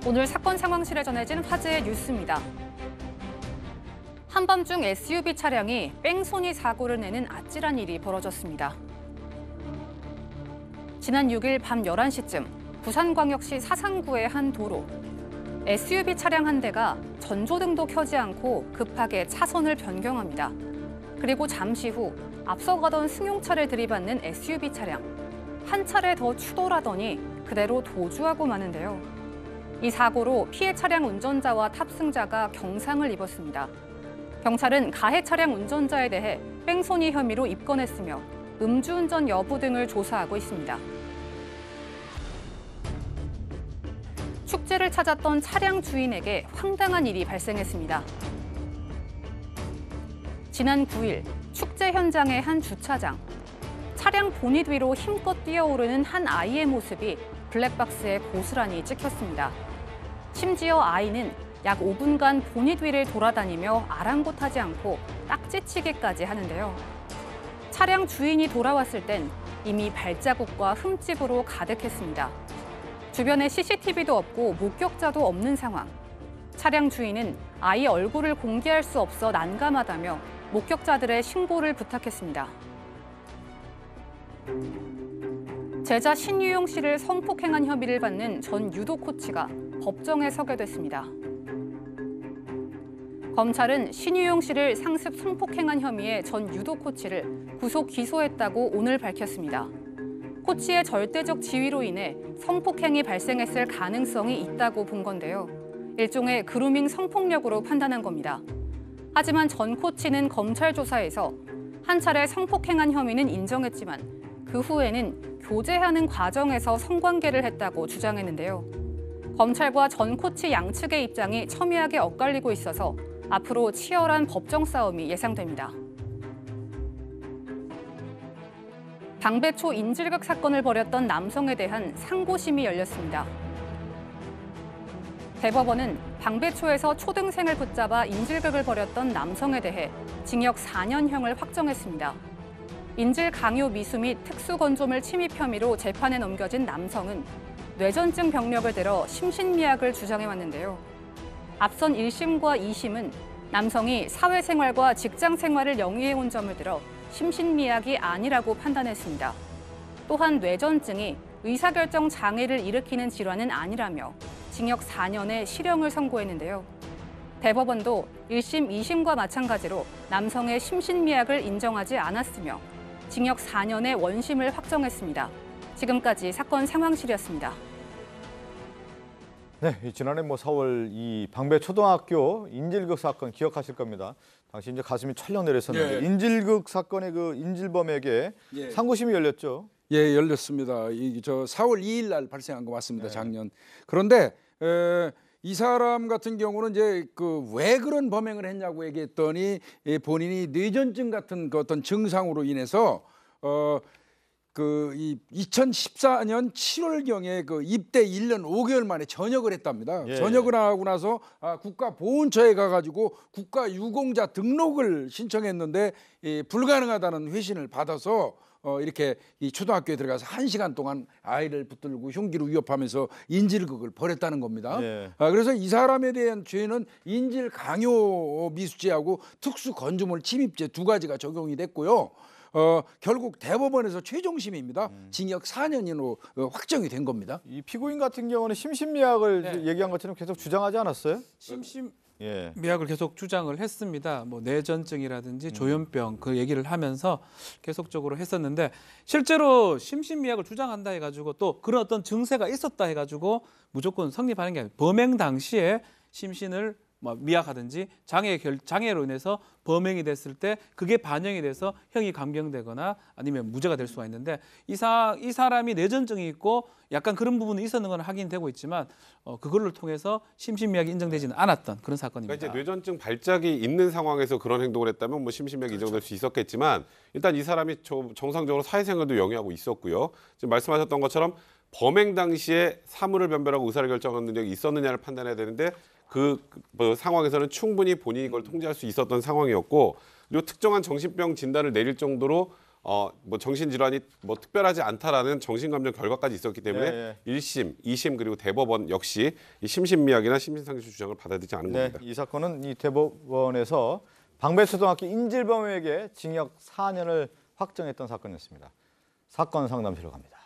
오늘 사건 상황실에 전해진 화제의 뉴스입니다. 한밤중 SUV 차량이 뺑소니 사고를 내는 아찔한 일이 벌어졌습니다. 지난 6일 밤 11시쯤 부산광역시 사상구의 한 도로. SUV 차량 한 대가 전조등도 켜지 않고 급하게 차선을 변경합니다. 그리고 잠시 후 앞서가던 승용차를 들이받는 SUV 차량. 한 차례 더 추돌하더니 그대로 도주하고 마는데요. 이 사고로 피해 차량 운전자와 탑승자가 경상을 입었습니다. 경찰은 가해 차량 운전자에 대해 뺑소니 혐의로 입건했으며 음주운전 여부 등을 조사하고 있습니다. 축제를 찾았던 차량 주인에게 황당한 일이 발생했습니다. 지난 9일 축제 현장의 한 주차장. 차량 보닛 위로 힘껏 뛰어오르는 한 아이의 모습이 블랙박스에 고스란히 찍혔습니다. 심지어 아이는 약 5분간 보닛 위를 돌아다니며 아랑곳하지 않고 딱지치기까지 하는데요. 차량 주인이 돌아왔을 땐 이미 발자국과 흠집으로 가득했습니다. 주변에 CCTV도 없고 목격자도 없는 상황. 차량 주인은 아이 얼굴을 공개할 수 없어 난감하다며 목격자들의 신고를 부탁했습니다. 제자 신유용 씨를 성폭행한 혐의를 받는 전 유도 코치가 법정에 서게 됐습니다. 검찰은 신유용 씨를 상습 성폭행한 혐의의 전 유도 코치를 구속 기소했다고 오늘 밝혔습니다. 코치의 절대적 지위로 인해 성폭행이 발생했을 가능성이 있다고 본 건데요. 일종의 그루밍 성폭력으로 판단한 겁니다. 하지만 전 코치는 검찰 조사에서 한 차례 성폭행한 혐의는 인정했지만 그 후에는 교제하는 과정에서 성관계를 했다고 주장했는데요. 검찰과 전 코치 양측의 입장이 첨예하게 엇갈리고 있어서 앞으로 치열한 법정 싸움이 예상됩니다. 방배초 인질극 사건을 벌였던 남성에 대한 상고심이 열렸습니다. 대법원은 방배초에서 초등생을 붙잡아 인질극을 벌였던 남성에 대해 징역 4년형을 확정했습니다. 인질 강요 미수 및 특수건조물 침입 혐의로 재판에 넘겨진 남성은 뇌전증 병력을 들어 심신미약을 주장해왔는데요. 앞선 1심과 2심은 남성이 사회생활과 직장생활을 영위해온 점을 들어 심신미약이 아니라고 판단했습니다. 또한 뇌전증이 의사결정 장애를 일으키는 질환은 아니라며 징역 4년의 실형을 선고했는데요. 대법원도 1심, 2심과 마찬가지로 남성의 심신미약을 인정하지 않았으며 징역 4년의 원심을 확정했습니다. 지금까지 사건 상황실이었습니다. 네, 지난해 4월 이 방배초등학교 인질극 사건 기억하실 겁니다. 당시 이제 가슴이 철렁 내렸었는데 인질극 사건의 그 인질범에게 상고심이 열렸죠. 예, 열렸습니다. 저 4월 2일 날 발생한 거 맞습니다. 작년. 그런데 이 사람 같은 경우는 이제 왜 그런 범행을 했냐고 얘기했더니 본인이 뇌전증 같은 그 어떤 증상으로 인해서 이 2014년 7월경에 그 입대 1년 5개월 만에 전역을 했답니다. 전역을 하고 나서 국가보훈처에 가가지고 국가유공자 등록을 신청했는데 불가능하다는 회신을 받아서 이렇게 이 초등학교에 들어가서 1시간 동안 아이를 붙들고 흉기로 위협하면서 인질극을 벌였다는 겁니다. 그래서 이 사람에 대한 죄는 인질 강요 미수죄하고 특수 건조물 침입죄 두 가지가 적용이 됐고요. 결국 대법원에서 최종심입니다. 징역 4년으로 확정이 된 겁니다. 이 피고인 같은 경우는 심신미약을 얘기한 것처럼 계속 주장하지 않았어요? 미약을 계속 주장을 했습니다. 뭐 뇌전증이라든지 조현병 그 얘기를 하면서 계속적으로 했었는데 실제로 심신미약을 주장한다 해가지고 또 그런 어떤 증세가 있었다 해가지고 무조건 성립하는 게 아니라 범행 당시에 심신을 미약하든지 장애로 인해서 범행이 됐을 때 그게 반영이 돼서 형이 감경되거나 아니면 무죄가 될 수가 있는데 이 사람이 뇌전증이 있고 약간 그런 부분이 있었는 건 확인되고 있지만 그걸로 통해서 심신미약이 인정되지는 않았던 그런 사건입니다. 그러니까 이제 뇌전증 발작이 있는 상황에서 그런 행동을 했다면 뭐 심신미약이 인정될 수 있었겠지만 일단 이 사람이 정상적으로 사회생활도 영위하고 있었고요. 지금 말씀하셨던 것처럼 범행 당시에 사물을 변별하고 의사를 결정하는 능력이 있었느냐를 판단해야 되는데 그 상황에서는 충분히 본인이 그걸 통제할 수 있었던 상황이었고 그리고 특정한 정신병 진단을 내릴 정도로 뭐 정신질환이 뭐 특별하지 않다라는 정신감정 결과까지 있었기 때문에 네. 1심, 2심 그리고 대법원 역시 이 심신미약이나 심신상실 주장을 받아들이지 않은 겁니다. 이 사건은 이 대법원에서 방배초등학교 인질범에게 징역 4년을 확정했던 사건이었습니다. 사건 상담실로 갑니다.